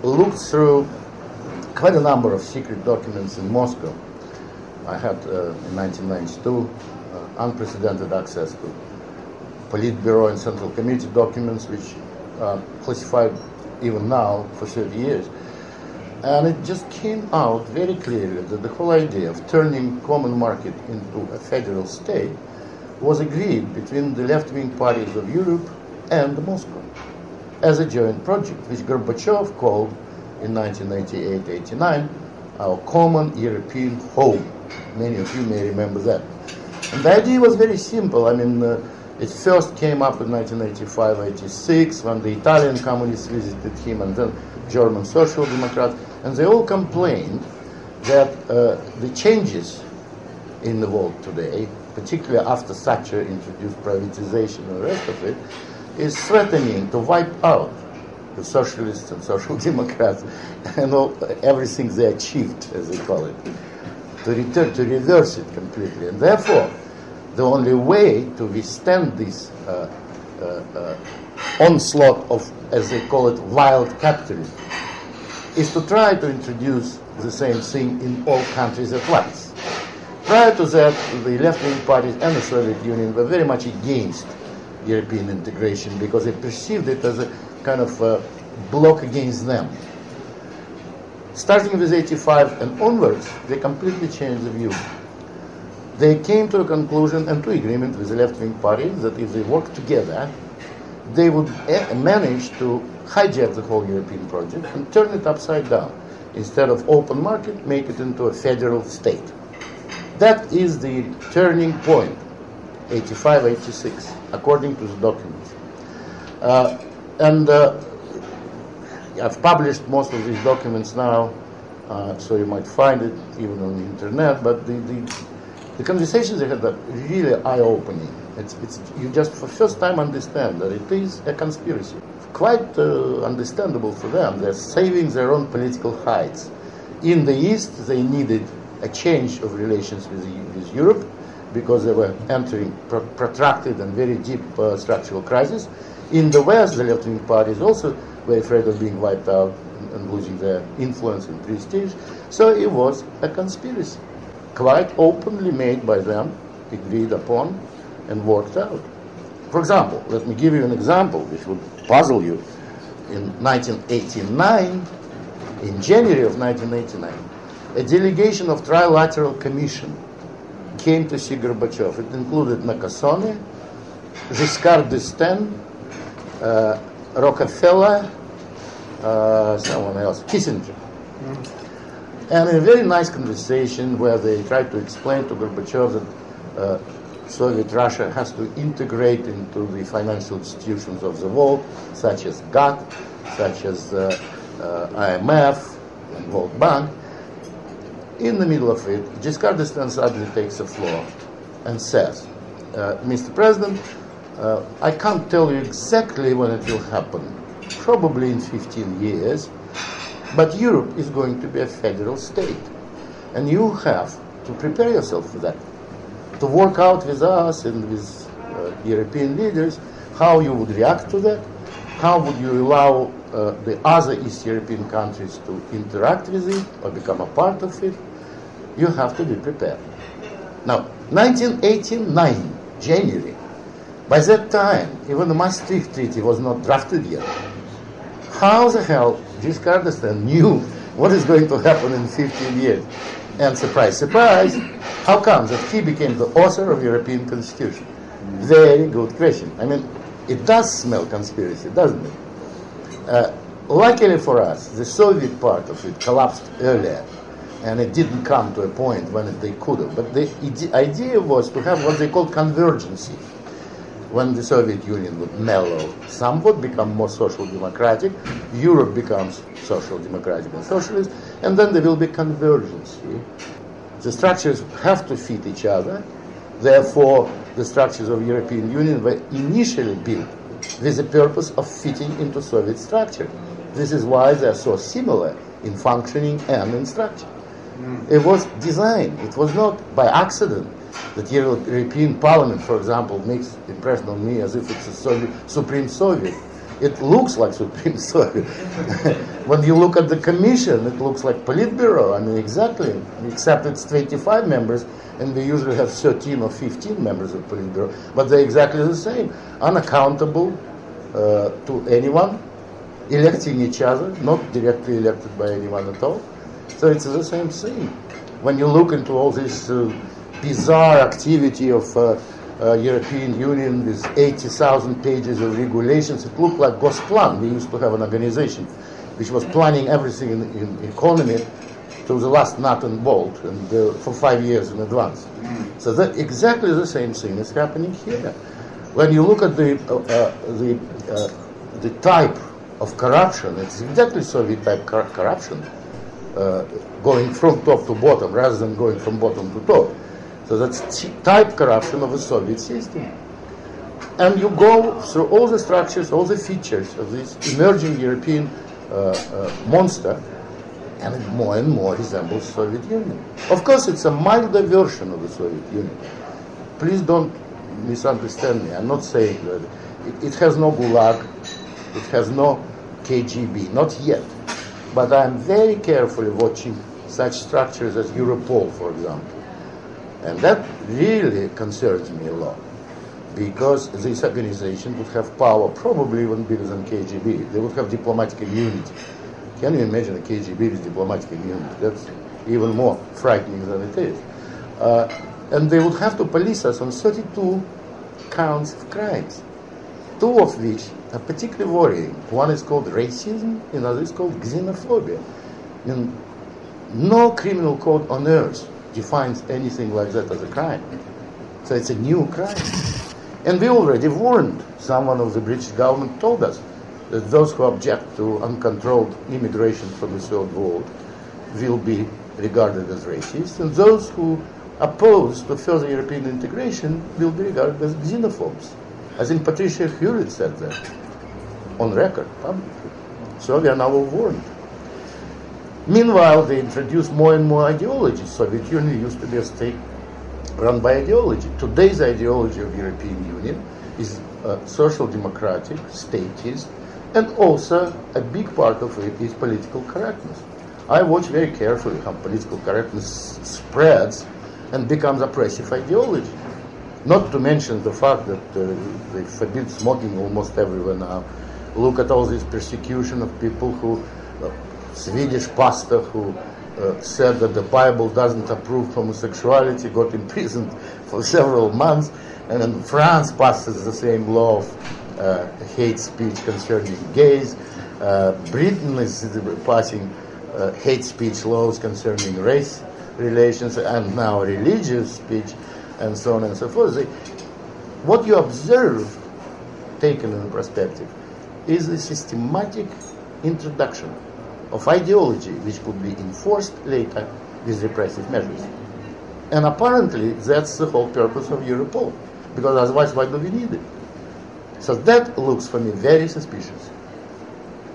Looked through quite a number of secret documents in Moscow. I had, in 1992, unprecedented access to Politburo and Central Committee documents, which are classified even now for 30 years. And it just came out very clearly that the whole idea of turning common market into a federal state was agreed between the left-wing parties of Europe and Moscow as a joint project, which Gorbachev called in 1988-89 our common European home. Many of you may remember that. And the idea was very simple. I mean, it first came up in 1985-86 when the Italian communists visited him and then German Social-Democrats, and they all complained that the changes in the world today, particularly after Thatcher introduced privatization and the rest of it, is threatening to wipe out the Socialists and Social-Democrats and everything they achieved, as they call it, to reverse it completely. And therefore, the only way to withstand this onslaught of, as they call it, wild capitalism, is to try to introduce the same thing in all countries at once. Prior to that, the left-wing parties and the Soviet Union were very much against European integration because they perceived it as a kind of block against them. Starting with 85 and onwards, they completely changed the view. They came to a conclusion and to agreement with the left-wing parties that if they worked together, they would manage to hijack the whole European project and turn it upside down. Instead of open market, make it into a federal state. That is the turning point, 85-86, according to the documents. I've published most of these documents now, so you might find it even on the internet, but the conversations they had are really eye-opening. You just for the first time understand that it is a conspiracy. Quite understandable for them. They're saving their own political hides. In the East, they needed a change of relations with Europe because they were entering protracted and very deep structural crisis. In the West, the left-wing parties also were afraid of being wiped out and losing their influence and prestige. So it was a conspiracy, quite openly made by them, agreed upon, and worked out. For example, let me give you an example which would puzzle you. In 1989, in January of 1989, a delegation of Trilateral Commission came to see Gorbachev. It included Nakasone, Giscard d'Estaing, Rockefeller, someone else, Kissinger. And in a very nice conversation where they tried to explain to Gorbachev that Soviet Russia has to integrate into the financial institutions of the world, such as GATT, such as IMF and World Bank. In the middle of it, Giscard d'Estaing suddenly takes the floor and says, Mr. President, I can't tell you exactly when it will happen, probably in 15 years, but Europe is going to be a federal state, and you have to prepare yourself for that, to work out with us and with European leaders how you would react to that, how would you allow the other East European countries to interact with it or become a part of it. You have to be prepared. Now, 1989, January, by that time, even the Maastricht Treaty was not drafted yet. How the hell Giscard d'Estaing knew what is going to happen in 15 years? And surprise, surprise, how come that he became the author of European Constitution? Very good question. I mean, it does smell conspiracy, doesn't it? Luckily for us, the Soviet part of it collapsed earlier, and it didn't come to a point when they could have. But the idea was to have what they called convergency. When the Soviet Union would mellow somewhat, become more social democratic, Europe becomes social democratic and socialist, and then there will be convergence. The structures have to fit each other. Therefore, the structures of European Union were initially built with the purpose of fitting into Soviet structure. This is why they are so similar in functioning and in structure. It was designed. It was not by accident that the European Parliament, for example, makes impression on me as if it's a Supreme Soviet. it looks like Supreme Soviet. When you look at the Commission, it looks like Politburo. I mean, exactly, except it's 25 members, and we usually have 13 or 15 members of Politburo, but they're exactly the same, unaccountable to anyone, electing each other, not directly elected by anyone at all. So it's the same thing. When you look into all this bizarre activity of European Union with 80,000 pages of regulations, it looked like Gosplan. We used to have an organization which was planning everything in economy to the last nut and bolt, and for 5 years in advance. So that exactly the same thing is happening here. When you look at the type of corruption, it's exactly Soviet type corruption, going from top to bottom rather than going from bottom to top. So that's type corruption of a Soviet system. And you go through all the structures, all the features of this emerging European monster, and it more and more resembles Soviet Union. Of course, it's a milder version of the Soviet Union. Please don't misunderstand me. I'm not saying that it has no Gulag, it has no KGB, not yet. But I'm very carefully watching such structures as Europol, for example. And that really concerns me a lot, because this organization would have power probably even bigger than KGB. They would have diplomatic immunity. Can you imagine a KGB with diplomatic immunity? That's even more frightening than it is. And they would have to police us on 32 counts of crimes, 2 of which are particularly worrying. One is called racism, another is called xenophobia. And no criminal code on earth defines anything like that as a crime. So it's a new crime. And we already warned. Someone of the British government told us that those who object to uncontrolled immigration from the Third World will be regarded as racist, and those who oppose to further European integration will be regarded as xenophobes. I think Patricia Hewitt said that on record publicly. So we are now warned. Meanwhile, they introduce more and more ideologies. Soviet Union used to be a state run by ideology. Today's ideology of European Union is social democratic, statist, and also a big part of it is political correctness. I watch very carefully how political correctness spreads and becomes oppressive ideology. Not to mention the fact that they forbid smoking almost everywhere now. Look at all this persecution of people who Swedish pastor who said that the Bible doesn't approve homosexuality, got imprisoned for several months, and in France passes the same law of hate speech concerning gays. Britain is passing hate speech laws concerning race relations and now religious speech, and so on and so forth. What you observe, taken in perspective, is the systematic introduction of ideology which could be enforced later with repressive measures. And apparently that's the whole purpose of Europol, because otherwise why do we need it? So that looks for me very suspicious.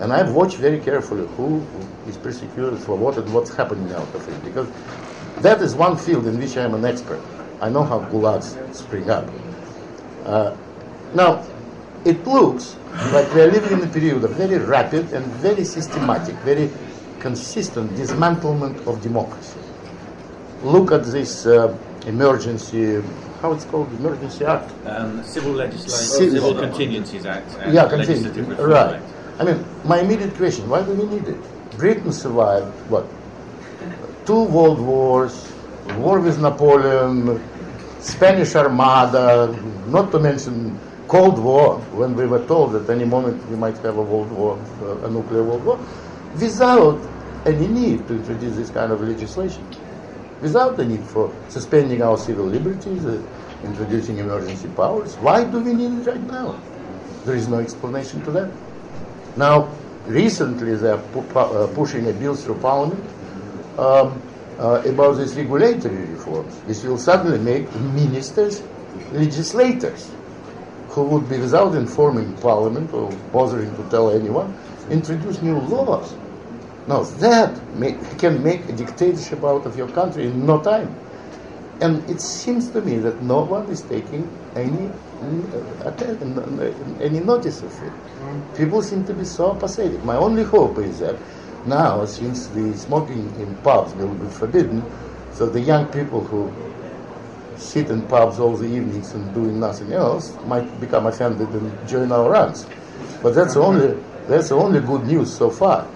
And I've watched very carefully who is persecuted for what and what's happening out of it, because that is one field in which I am an expert. I know how gulags spring up. Now, it looks like we are living in a period of very rapid and very systematic, very consistent dismantlement of democracy. Look at this emergency, how it's called, Emergency Act? Civil Legislation, Civil Contingencies Act. Yeah, Legislative Reform Act. I mean, my immediate question, why do we need it? Britain survived, what, 2 world wars, war with Napoleon, Spanish Armada, not to mention Cold War, when we were told that any moment we might have a world war, a nuclear world war, without any need to introduce this kind of legislation, without the need for suspending our civil liberties, introducing emergency powers. Why do we need it right now? There is no explanation to that. Now, recently they are pushing a bill through Parliament about these regulatory reforms. This will suddenly make ministers legislators, who would be, without informing Parliament or bothering to tell anyone, introduce new laws. Now that can make a dictatorship out of your country in no time. And it seems to me that no one is taking any notice of it. People seem to be so apathetic. My only hope is that now, since the smoking in pubs will be forbidden, so the young people who sit in pubs all the evenings and doing nothing else might become offended and join our ranks. But that's the only good news so far.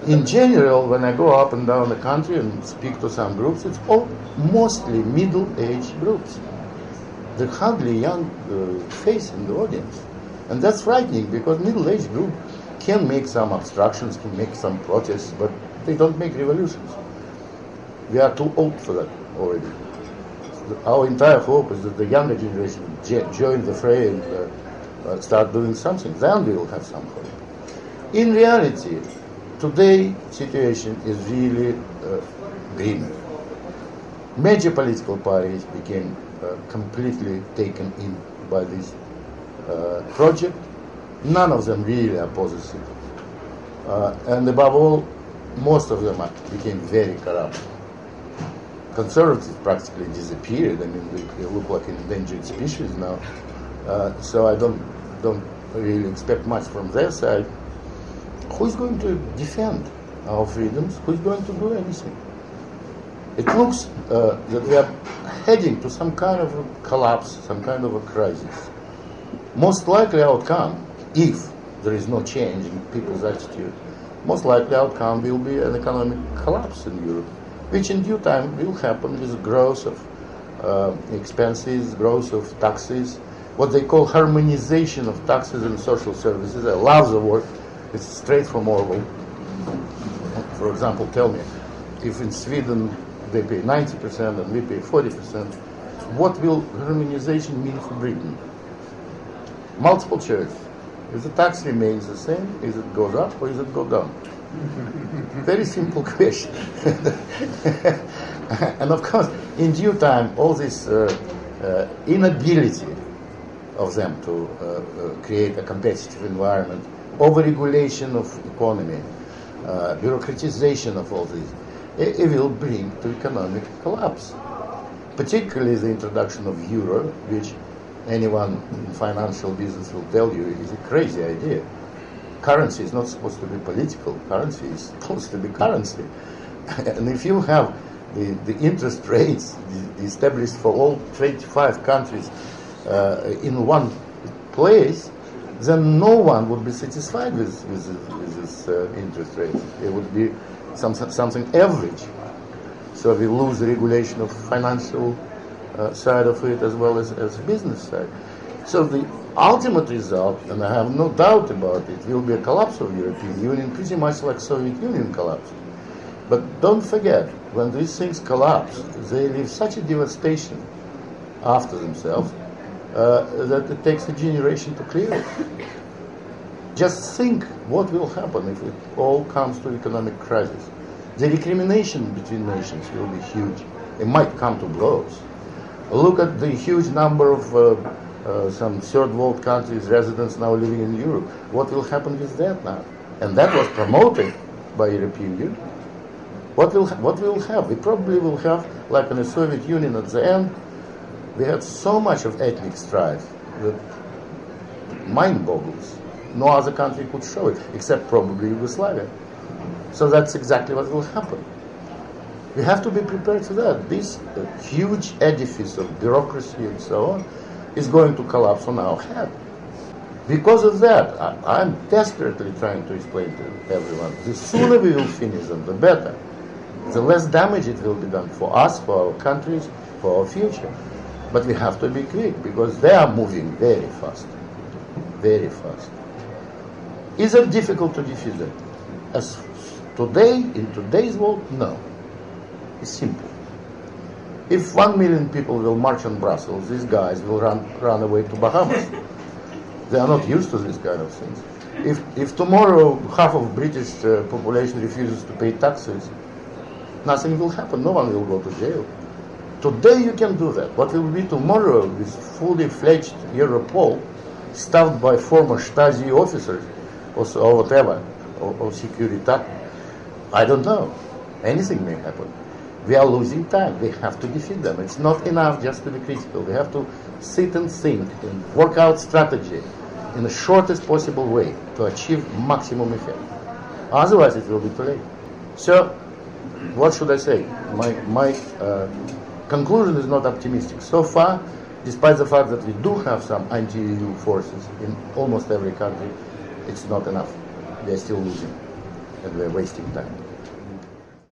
In general, when I go up and down the country and speak to some groups, it's all mostly middle-aged groups. There's hardly young face in the audience. And that's frightening, because middle-aged group can make some obstructions, can make some protests, but they don't make revolutions. We are too old for that already. Our entire hope is that the younger generation join the fray and start doing something. Then we will have some hope. In reality, today's situation is really grim. Major political parties became completely taken in by this project. None of them really are positive. And above all, most of them became very corrupt. Conservatives practically disappeared. I mean, they look like an endangered species now. So I don't really expect much from their side. Who's going to defend our freedoms? Who's going to do anything? It looks that we are heading to some kind of a collapse, some kind of a crisis. Most likely outcome, if there is no change in people's attitude, most likely outcome will be an economic collapse in Europe, which in due time will happen with growth of expenses, growth of taxes, what they call harmonization of taxes and social services. I love the word. It's straight from Orwell. For example, tell me, if in Sweden they pay 90% and we pay 40%, what will harmonization mean for Britain? Multiple choice. If the tax remains the same, is it goes up or is it go down? Very simple question. And of course, in due time, all this inability of them to create a competitive environment, overregulation of economy, bureaucratization of all this, it will bring to economic collapse. Particularly the introduction of euro, which anyone in financial business will tell you is a crazy idea. Currency is not supposed to be political. Currency is supposed to be currency. And if you have the interest rates established for all 25 countries in one place, then no one would be satisfied with this interest rate. It would be something average. So we lose the regulation of financial side of it as well as business side. So the ultimate result, and I have no doubt about it, will be a collapse of the European Union, pretty much like Soviet Union collapsed. But don't forget, when these things collapse, they leave such a devastation after themselves that it takes a generation to clear it. Just think what will happen if it all comes to economic crisis. The recrimination between nations will be huge. It might come to blows. Look at the huge number of some third world countries, residents now living in Europe. What will happen with that now? And that was promoted by European Union. What we will have? We probably will have, like in the Soviet Union at the end, we had so much of ethnic strife that mind boggles. No other country could show it, except probably Yugoslavia. So that's exactly what will happen. We have to be prepared for that. This huge edifice of bureaucracy and so on is going to collapse on our head. Because of that, I'm desperately trying to explain to everyone, the sooner we will finish them, the better. The less damage it will be done for us, for our countries, for our future. But we have to be quick, because they are moving very fast. Very fast. Is it difficult to defeat them? As today, in today's world, no. It's simple. If 1 million people will march on Brussels, these guys will run away to Bahamas. They are not used to this kind of things. If tomorrow half of British population refuses to pay taxes, nothing will happen. No one will go to jail. Today you can do that. What will be tomorrow with fully fledged Europol, staffed by former Stasi officers or whatever, or Securitat? I don't know. Anything may happen. we are losing time. We have to defeat them. It's not enough just to be critical. We have to sit and think and work out strategy in the shortest possible way to achieve maximum effect. Otherwise, it will be too late. So, what should I say? My conclusion is not optimistic. So far, despite the fact that we do have some anti-EU forces in almost every country, it's not enough. We are still losing, and we are wasting time.